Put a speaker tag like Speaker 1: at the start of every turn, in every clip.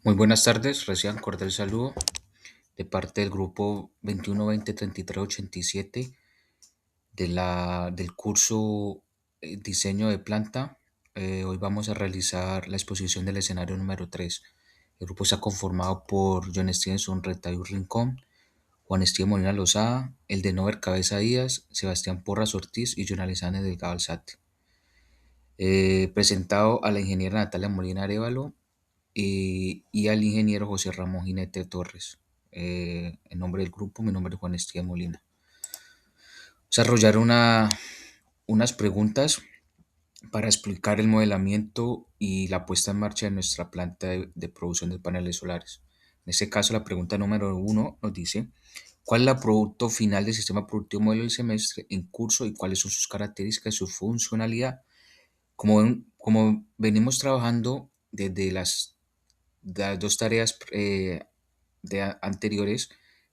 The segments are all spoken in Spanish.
Speaker 1: Muy buenas tardes, reciban cordial saludo de parte del grupo 21 20 33 87 del curso Diseño de Planta. Hoy vamos a realizar la exposición del escenario número 3. El grupo está conformado por John Stevenson Retayu Rincón, Juan Esteban Molina Lozada, Eldenover Cabeza Díaz, Sebastián Porras Ortiz y John Alexander Delgado Alzate. Presentado a la ingeniera Natalia Molina Arevalo y al ingeniero José Ramón Jinete Torres. En nombre del grupo, mi nombre es Juan Esteban Molina. Desarrollar unas preguntas para explicar el modelamiento y la puesta en marcha de nuestra planta de producción de paneles solares. En este caso, la pregunta número 1 nos dice: ¿cuál es el producto final del sistema productivo modelo del semestre en curso y cuáles son sus características y su funcionalidad? Como venimos trabajando desde las dos tareas anteriores,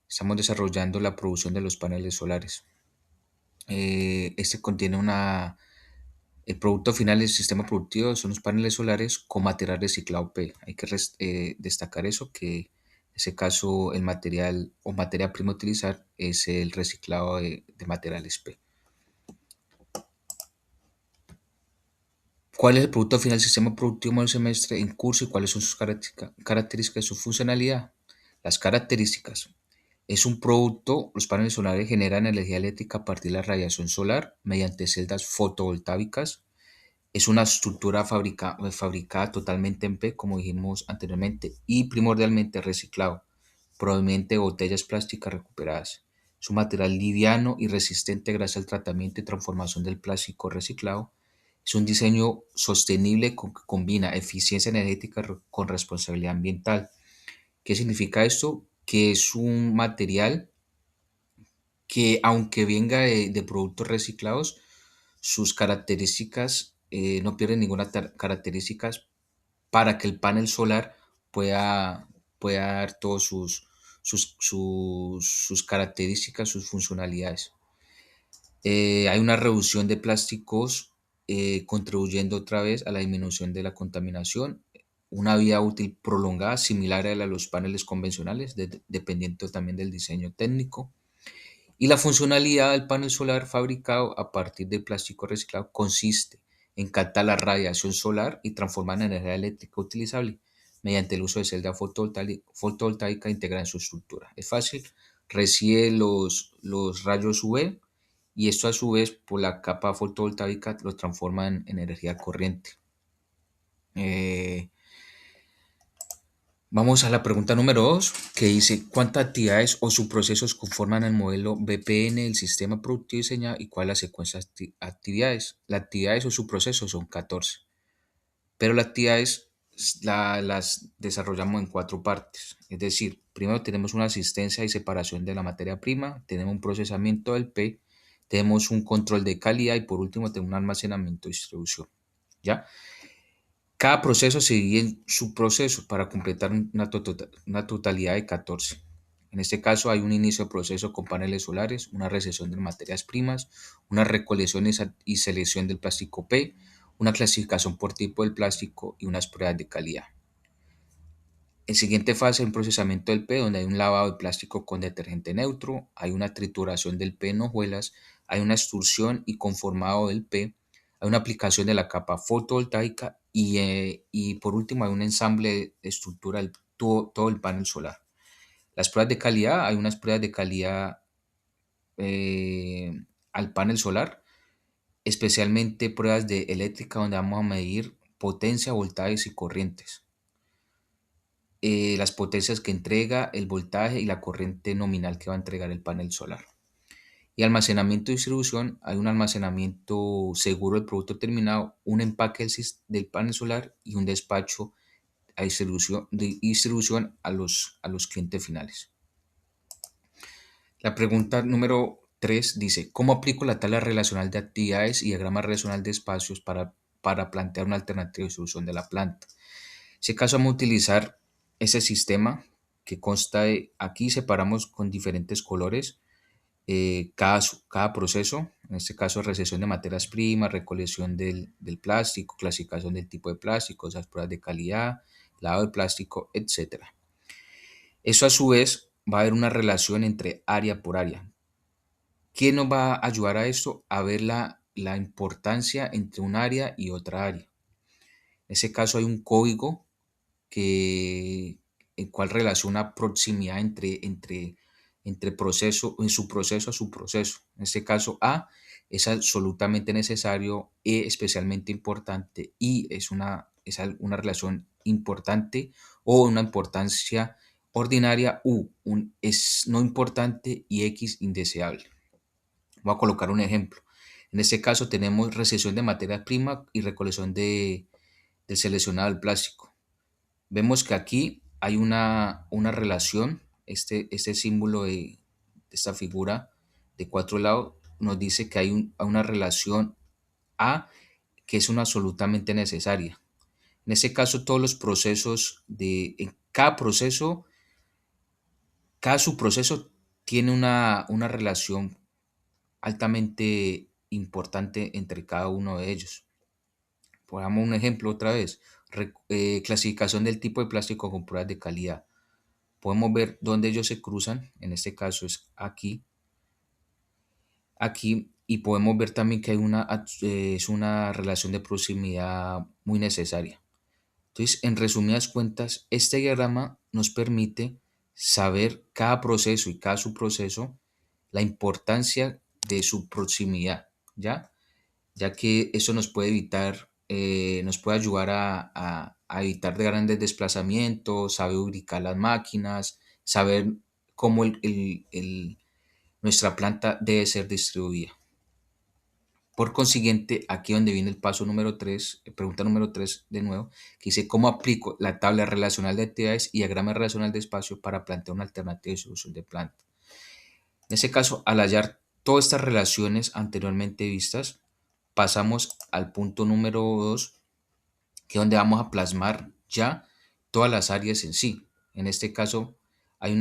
Speaker 1: estamos desarrollando la producción de los paneles solares. Este contiene el producto final del sistema productivo son los paneles solares con material reciclado P. Hay que destacar eso, que en ese caso el material o materia prima a utilizar es el reciclado de materiales P. ¿Cuál es el producto final del sistema productivo del semestre en curso y cuáles son sus características y su funcionalidad? Las características. Es un producto, los paneles solares generan energía eléctrica a partir de la radiación solar mediante celdas fotovoltaicas. Es una estructura fabricada totalmente en P, como dijimos anteriormente, y primordialmente reciclado, proveniente de botellas plásticas recuperadas. Es un material liviano y resistente gracias al tratamiento y transformación del plástico reciclado. Es un diseño sostenible que combina eficiencia energética con responsabilidad ambiental. ¿Qué significa esto? Que es un material que, aunque venga de productos reciclados, sus características no pierden ninguna características para que el panel solar pueda, pueda dar todas sus características, sus funcionalidades. Hay una reducción de plásticos, contribuyendo otra vez a la disminución de la contaminación, una vida útil prolongada similar a la de los paneles convencionales, dependiendo también del diseño técnico. Y la funcionalidad del panel solar fabricado a partir de plástico reciclado consiste en captar la radiación solar y transformarla en energía eléctrica utilizable mediante el uso de celda fotovoltaica integrada en su estructura. Es fácil, recibe los rayos UV y esto a su vez por la capa fotovoltaica lo transforma en energía corriente. Eh, Vamos a la pregunta número 2, que dice: ¿cuántas actividades o subprocesos conforman el modelo BPN del sistema productivo diseñado y cuál es la secuencia de actividades? Las actividades o subprocesos son 14, pero las actividades las desarrollamos en cuatro partes. Es decir, primero tenemos una asistencia y separación de la materia prima, tenemos un procesamiento del P, tenemos un control de calidad y por último tenemos un almacenamiento y distribución. ¿Ya? Cada proceso se divide en subprocesos para completar una totalidad de 14. En este caso hay un inicio de proceso con paneles solares, una recepción de materias primas, una recolección y selección del plástico P, una clasificación por tipo del plástico y unas pruebas de calidad. En siguiente fase hay un procesamiento del P donde hay un lavado de plástico con detergente neutro, hay una trituración del P en hojuelas, hay una extrusión y conformado del P, hay una aplicación de la capa fotovoltaica y por último hay un ensamble de estructura de todo el panel solar. Las pruebas de calidad, hay unas pruebas de calidad al panel solar, especialmente pruebas de eléctrica donde vamos a medir potencia, voltajes y corrientes, las potencias que entrega, el voltaje y la corriente nominal que va a entregar el panel solar. Y almacenamiento y distribución, hay un almacenamiento seguro del producto terminado, un empaque del panel solar y un despacho a distribución a los clientes finales. La pregunta número 3 dice: ¿cómo aplico la tabla relacional de actividades y diagrama relacional de espacios para plantear una alternativa de distribución de la planta? En ese caso vamos a utilizar ese sistema que consta de, aquí separamos con diferentes colores cada proceso, en este caso recepción de materias primas, recolección del plástico, clasificación del tipo de plástico, esas pruebas de calidad, lavado de plástico, etcétera. Eso a su vez va a haber una relación entre área por área. ¿Qué nos va a ayudar a esto? A ver la importancia entre un área y otra área. En ese caso hay un código que, el cual relaciona proximidad entre proceso, en su proceso a su proceso. En este caso, A es absolutamente necesario, E especialmente importante, I es una relación importante o una importancia ordinaria, U es no importante y X indeseable. Voy a colocar un ejemplo. En este caso tenemos recesión de materia prima y recolección del seleccionado del plástico. Vemos que aquí hay una relación, este símbolo de esta figura de cuatro lados nos dice que hay una relación A que es una absolutamente necesaria. En ese caso, todos los procesos en cada subproceso tiene una relación altamente importante entre cada uno de ellos. Pongamos un ejemplo otra vez. Clasificación del tipo de plástico con pruebas de calidad. Podemos ver dónde ellos se cruzan, en este caso es aquí, y podemos ver también que es una relación de proximidad muy necesaria. Entonces, en resumidas cuentas, este diagrama nos permite saber cada proceso y cada subproceso, la importancia de su proximidad, ¿ya? Ya que eso nos puede ayudar a evitar de grandes desplazamientos, saber ubicar las máquinas, saber cómo nuestra planta debe ser distribuida. Por consiguiente, aquí donde viene el paso número 3, pregunta número 3 de nuevo, que dice cómo aplico la tabla relacional de actividades y diagrama relacional de espacio para plantear una alternativa de solución de planta. En ese caso, al hallar todas estas relaciones anteriormente vistas, pasamos al punto número 2, que es donde vamos a plasmar ya todas las áreas en sí. En este caso, hay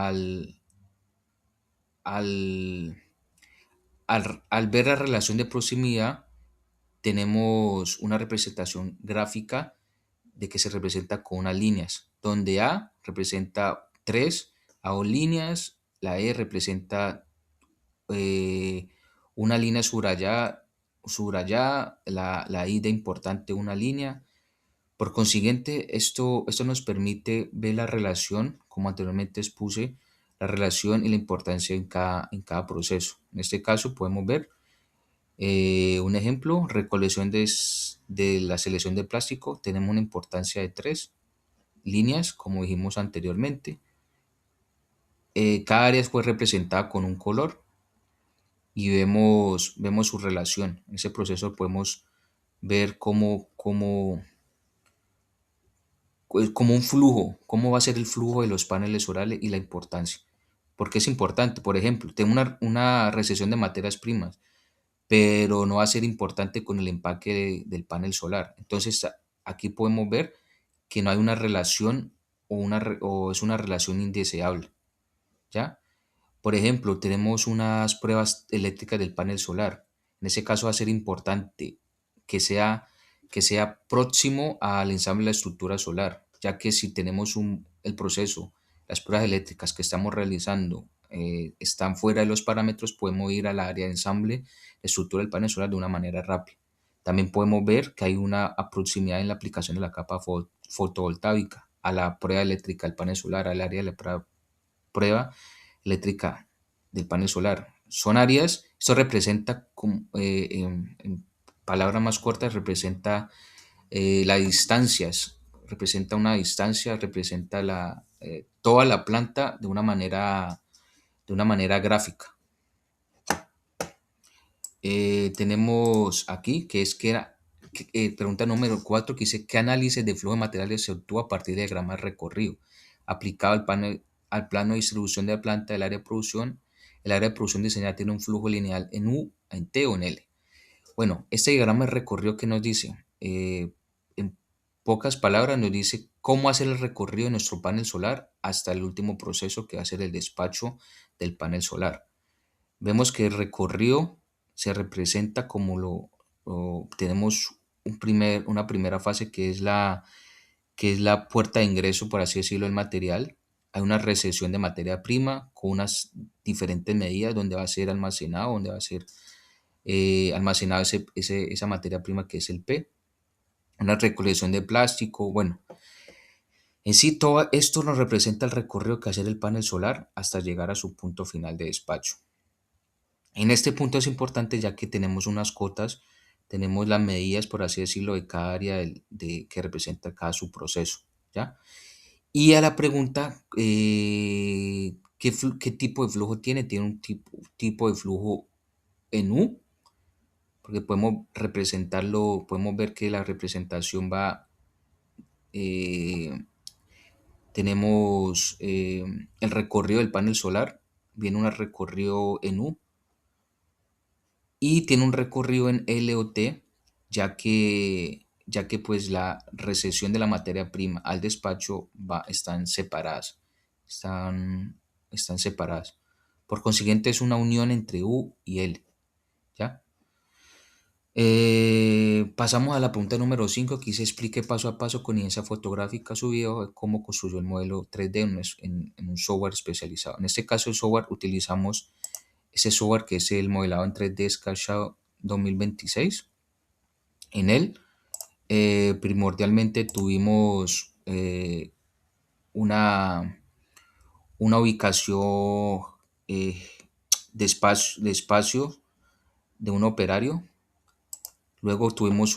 Speaker 1: al, al ver la relación de proximidad, tenemos una representación gráfica de que se representa con unas líneas, donde A representa 3 a 2 líneas, la E representa eh, una línea subrayada, la I de importante una línea. Por consiguiente, esto nos permite ver la relación, como anteriormente expuse, la relación y la importancia en cada proceso. En este caso podemos ver un ejemplo, recolección de la selección de plástico, tenemos una importancia de 3 líneas, como dijimos anteriormente. Cada área fue representada con un color y vemos su relación. En ese proceso podemos ver como un flujo, cómo va a ser el flujo de los paneles solares y la importancia. Porque es importante, por ejemplo, tengo una recesión de materias primas, pero no va a ser importante con el empaque del panel solar. Entonces, aquí podemos ver que no hay una relación o es una relación indeseable, ¿ya? Por ejemplo, tenemos unas pruebas eléctricas del panel solar. En ese caso va a ser importante que sea, que sea próximo al ensamble de la estructura solar, ya que si tenemos el proceso, las pruebas eléctricas que estamos realizando están fuera de los parámetros, podemos ir al área de ensamble, de estructura del panel solar de una manera rápida. También podemos ver que hay una proximidad en la aplicación de la capa fotovoltaica a la prueba eléctrica del panel solar, al área de la prueba eléctrica del panel solar. Son áreas, esto representa, en palabras más cortas, representa las distancias, representa una distancia, representa toda la planta de una manera gráfica. Tenemos aquí, pregunta número 4, que dice, ¿qué análisis de flujo de materiales se obtuvo a partir de diagrama de recorrido aplicado al plano de distribución de la planta del área de producción? El área de producción diseñada tiene un flujo lineal en U, en T o en L. Bueno, este diagrama de recorrido que nos dice, en pocas palabras nos dice cómo hacer el recorrido de nuestro panel solar hasta el último proceso que va a ser el despacho del panel solar. Vemos que el recorrido se representa como tenemos una primera fase que que es la puerta de ingreso, por así decirlo, del material. Hay una recepción de materia prima con unas diferentes medidas donde va a ser almacenado, donde va a ser almacenado esa materia prima que es el P. Una recolección de plástico. Bueno, en sí todo esto nos representa el recorrido que hace el panel solar hasta llegar a su punto final de despacho. En este punto es importante ya que tenemos unas cotas, tenemos las medidas, por así decirlo, de cada área que representa cada subproceso, ¿ya? Y a la pregunta, ¿qué tipo de flujo tiene? Tiene un tipo de flujo en U, porque podemos representarlo, podemos ver que la representación va, eh, tenemos el recorrido del panel solar, viene un recorrido en U y tiene un recorrido en L o T, ya que pues la recesión de la materia prima al despacho están separadas, están, están separadas. Por consiguiente es una unión entre U y L, ¿ya? Pasamos a la pregunta número 5. Aquí se explique paso a paso con evidencia fotográfica su video de cómo construyó el modelo 3D en un software especializado. En este caso el software utilizamos ese software que es el modelado en 3D SketchUp 2026. En él primordialmente tuvimos una, una ubicación eh, de espacio de un operario. Luego tuvimos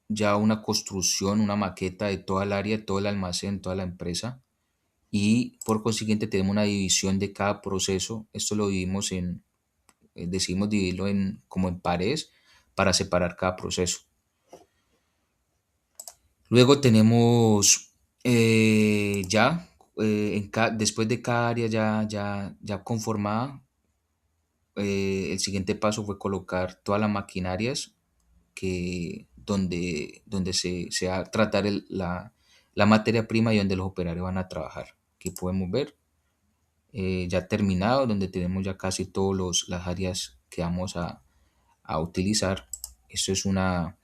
Speaker 1: ya una construcción, una maqueta de toda el área, todo el almacén, toda la empresa. Y por consiguiente tenemos una división de cada proceso. Esto lo dividimos decidimos dividirlo como en pares para separar cada proceso. Luego tenemos después de cada área ya conformada, el siguiente paso fue colocar todas las maquinarias donde se va a tratar la materia prima y donde los operarios van a trabajar. Aquí podemos ver ya terminado, donde tenemos ya casi todas las áreas que vamos a utilizar. Esto es una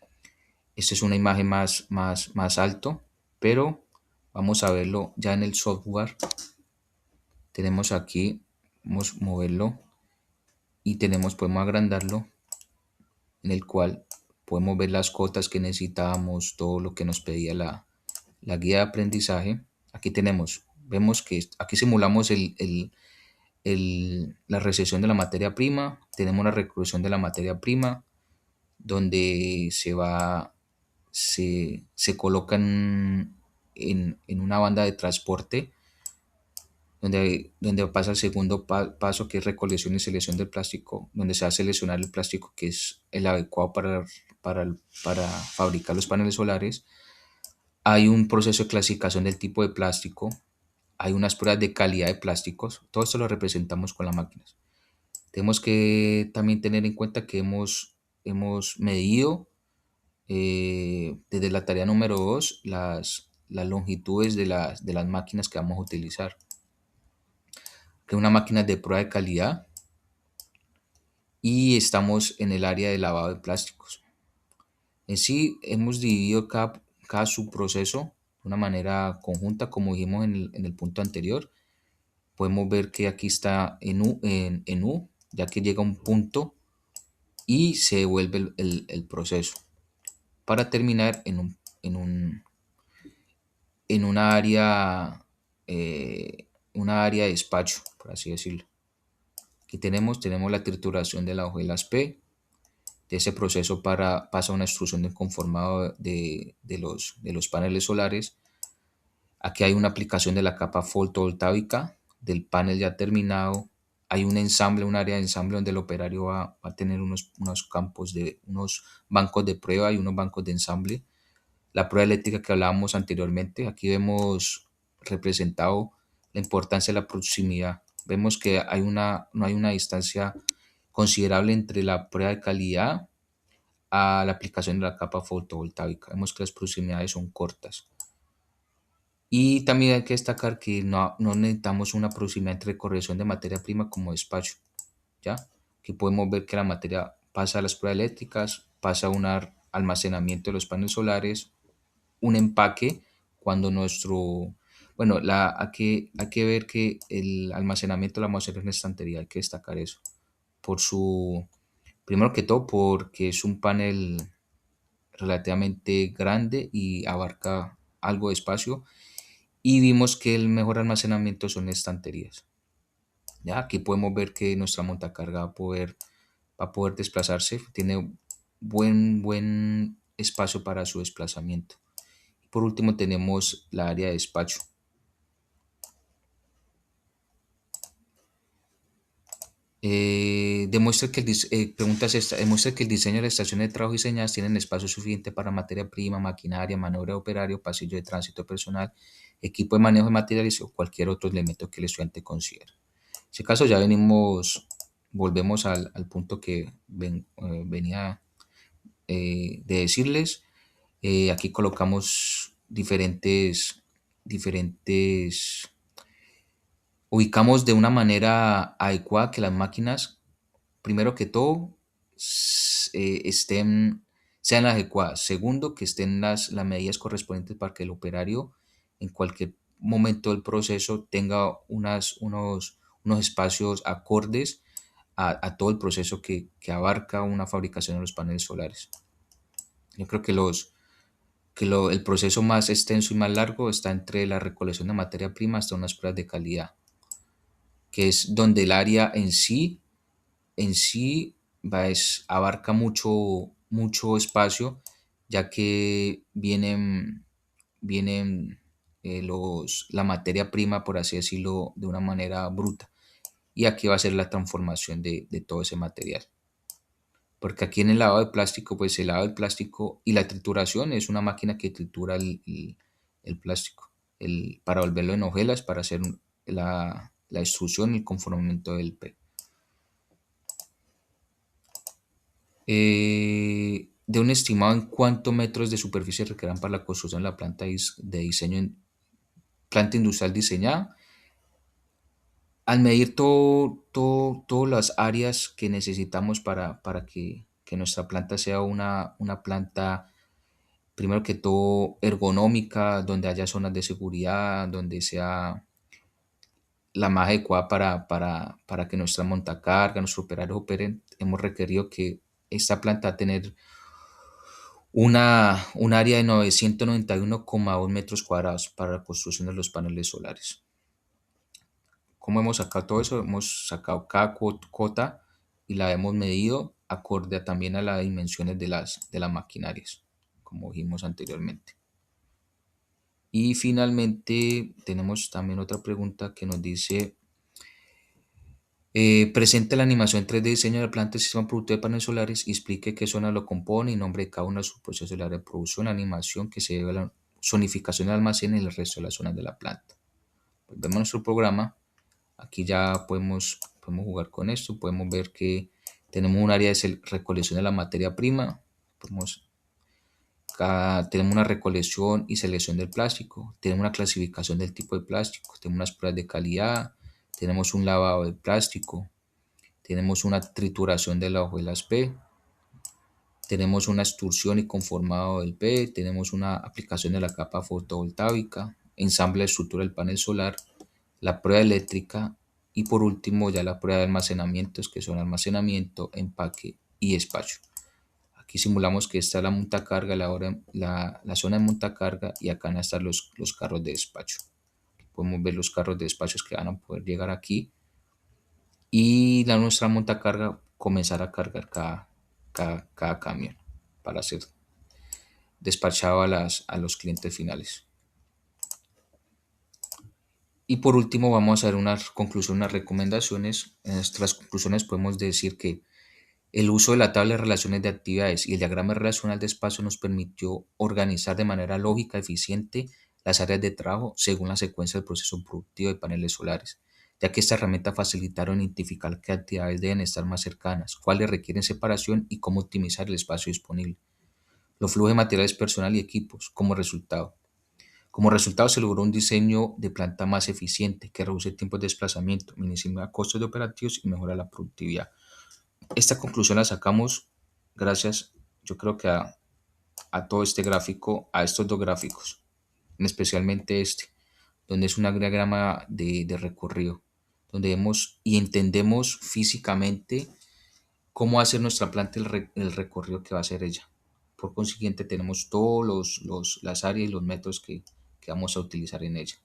Speaker 1: imagen más alto, pero vamos a verlo ya en el software. Tenemos aquí, vamos a moverlo y podemos agrandarlo, en el cual podemos ver las cotas que necesitábamos, todo lo que nos pedía la guía de aprendizaje. Aquí vemos que aquí simulamos la recepción de la materia prima, tenemos la reclusión de la materia prima, donde se colocan en una banda de transporte, donde pasa el segundo paso, que es recolección y selección del plástico, donde se va a seleccionar el plástico que es el adecuado para fabricar los paneles solares. Hay un proceso de clasificación del tipo de plástico, hay unas pruebas de calidad de plásticos, todo esto lo representamos con las máquinas. Tenemos que también tener en cuenta que hemos medido desde la tarea número 2 las longitudes de las máquinas que vamos a utilizar, que es una máquina de prueba de calidad, y estamos en el área de lavado de plásticos. En sí hemos dividido cada subproceso de una manera conjunta, como dijimos en el punto anterior. Podemos ver que aquí está en U, ya que llega a un punto y se devuelve el proceso para terminar en una área de despacho, por así decirlo. Aquí tenemos la trituración de las hojuelas P. De ese proceso pasa una extrusión de conformado de los paneles solares. Aquí hay una aplicación de la capa fotovoltaica del panel ya terminado. Hay un área de ensamble donde el operario va a tener unos unos bancos de prueba y unos bancos de ensamble. La prueba eléctrica que hablábamos anteriormente, aquí vemos representado la importancia de la proximidad. Vemos que no hay una distancia considerable entre la prueba de calidad a la aplicación de la capa fotovoltaica. Vemos que las proximidades son cortas. Y también hay que destacar que no necesitamos una proximidad entre corrección de materia prima como despacho, ¿ya? Aquí podemos ver que la materia pasa a las pruebas eléctricas, pasa a un almacenamiento de los paneles solares, un empaque cuando nuestro, bueno, hay que ver que el almacenamiento lo vamos a hacer en una estantería, hay que destacar eso. Por su, primero que todo, porque es un panel relativamente grande y abarca algo de espacio. Y vimos que el mejor almacenamiento son estanterías. Ya aquí podemos ver que nuestra montacarga va a poder desplazarse, tiene buen espacio para su desplazamiento. Por último tenemos la área de despacho. Demuestra que el diseño de las estaciones de trabajo diseñadas tienen espacio suficiente para materia prima, maquinaria, maniobra de operario, pasillo de tránsito personal, equipo de manejo de materiales o cualquier otro elemento que el estudiante considere. En este caso ya volvemos al punto que venía de decirles. Aquí colocamos diferentes, ubicamos de una manera adecuada que las máquinas, primero que todo, estén, sean adecuadas. Segundo, que estén las medidas correspondientes para que el operario en cualquier momento del proceso tenga unos espacios acordes a todo el proceso que abarca una fabricación de los paneles solares. Yo creo que el proceso más extenso y más largo está entre la recolección de materia prima hasta unas pruebas de calidad, que es donde el área en sí abarca mucho espacio, ya que vienen la materia prima, por así decirlo, de una manera bruta. Y aquí va a ser la transformación de todo ese material. Porque aquí en el lavado de plástico, pues el lavado del plástico y la trituración es una máquina que tritura el plástico para volverlo en hojuelas, para hacer la extrusión y el conformamiento del P. De un estimado en cuántos metros de superficie requerirán para la construcción de la planta de diseño planta industrial diseñada. Al medir todas las áreas que necesitamos para que nuestra planta sea una planta, primero que todo, ergonómica, donde haya zonas de seguridad, donde sea la más adecuada para que nuestra montacarga, nuestros operarios operen, hemos requerido que esta planta va a tener un área de 991,2 metros cuadrados para la construcción de los paneles solares. ¿Cómo hemos sacado todo eso? Hemos sacado cada cota y la hemos medido acorde también a las dimensiones de las maquinarias, como dijimos anteriormente. Y finalmente tenemos también otra pregunta que nos dice, presente la animación 3D diseño de la planta del sistema productivo de paneles solares y explique qué zona lo compone y nombre de cada uno de sus procesos de la reproducción, animación que se debe a la zonificación del almacén y el resto de las zonas de la planta. Pues vemos nuestro programa. Aquí ya podemos jugar con esto. Podemos ver que tenemos un área de recolección de la materia prima. Tenemos una recolección y selección del plástico. Tenemos una clasificación del tipo de plástico. Tenemos unas pruebas de calidad. Tenemos un lavado del plástico. Tenemos una trituración de las hojuelas P. Tenemos una extrusión y conformado del P. Tenemos una aplicación de la capa fotovoltaica. Ensamble de estructura del panel solar. La prueba eléctrica y por último ya la prueba de almacenamientos, que son almacenamiento, empaque y despacho. Aquí simulamos que esta es la montacarga, la zona de montacarga y acá van a estar los carros de despacho. Podemos ver los carros de despachos que van a poder llegar aquí y nuestra montacarga comenzar a cargar cada camión para ser despachado a los clientes finales. Y por último vamos a ver unas conclusiones, unas recomendaciones. En nuestras conclusiones podemos decir que el uso de la tabla de relaciones de actividades y el diagrama relacional de espacio nos permitió organizar de manera lógica y eficiente las áreas de trabajo según la secuencia del proceso productivo de paneles solares, ya que esta herramienta facilitaron identificar qué actividades deben estar más cercanas, cuáles requieren separación y cómo optimizar el espacio disponible. Los flujos de materiales personal y equipos como resultado. Como resultado se logró un diseño de planta más eficiente que reduce tiempos de desplazamiento, minimiza costos de operativos y mejora la productividad. Esta conclusión la sacamos gracias, yo creo que a todo este gráfico, a estos dos gráficos. especialmente este, donde es una diagrama de recorrido, donde vemos y entendemos físicamente cómo hacer nuestra planta el recorrido que va a hacer ella. Por consiguiente, tenemos todos las áreas y los métodos que vamos a utilizar en ella.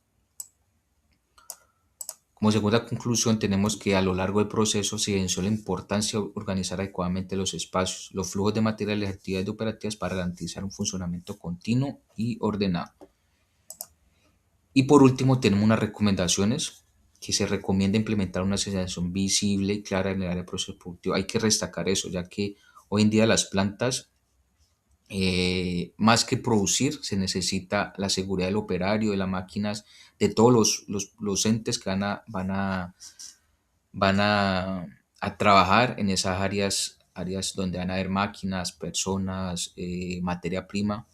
Speaker 1: Como segunda conclusión, tenemos que a lo largo del proceso se evidenció la importancia de organizar adecuadamente los espacios, los flujos de materiales y actividades operativas para garantizar un funcionamiento continuo y ordenado. Y por último, tenemos unas recomendaciones que se recomienda implementar una señalización visible y clara en el área de proceso productivo. Hay que destacar eso, ya que hoy en día las plantas, más que producir, se necesita la seguridad del operario, de las máquinas, de todos los entes que van a trabajar en esas áreas donde van a haber máquinas, personas, materia prima.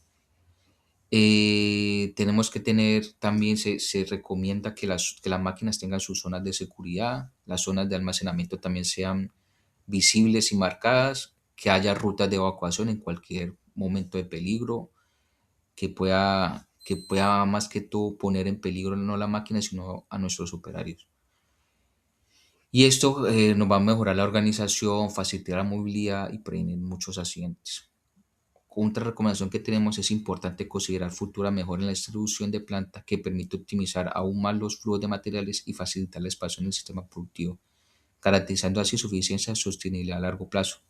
Speaker 1: Tenemos que tener también, se recomienda que las máquinas tengan sus zonas de seguridad, las zonas de almacenamiento también sean visibles y marcadas, que haya rutas de evacuación en cualquier momento de peligro, que pueda más que todo poner en peligro no la máquina, sino a nuestros operarios. Y esto nos va a mejorar la organización, facilitar la movilidad y prevenir muchos accidentes. Otra recomendación que tenemos es importante considerar futura mejora en la distribución de planta que permite optimizar aún más los flujos de materiales y facilitar el espacio en el sistema productivo, garantizando así suficiencia y sostenibilidad a largo plazo.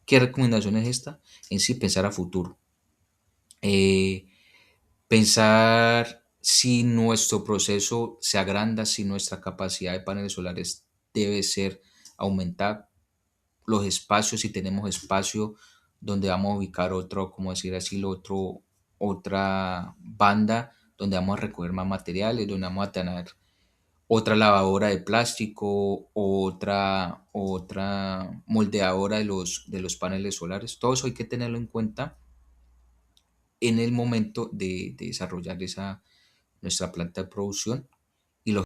Speaker 1: ¿Qué recomendación es esta? En sí, pensar a futuro. Eh, Pensar si nuestro proceso se agranda, si nuestra capacidad de paneles solares debe ser aumentada, los espacios, si tenemos espacio donde vamos a ubicar otro, como decir así, otra banda donde vamos a recoger más materiales, donde vamos a tener otra lavadora de plástico, otra moldeadora de los paneles solares. Todo eso hay que tenerlo en cuenta en el momento de desarrollar nuestra planta de producción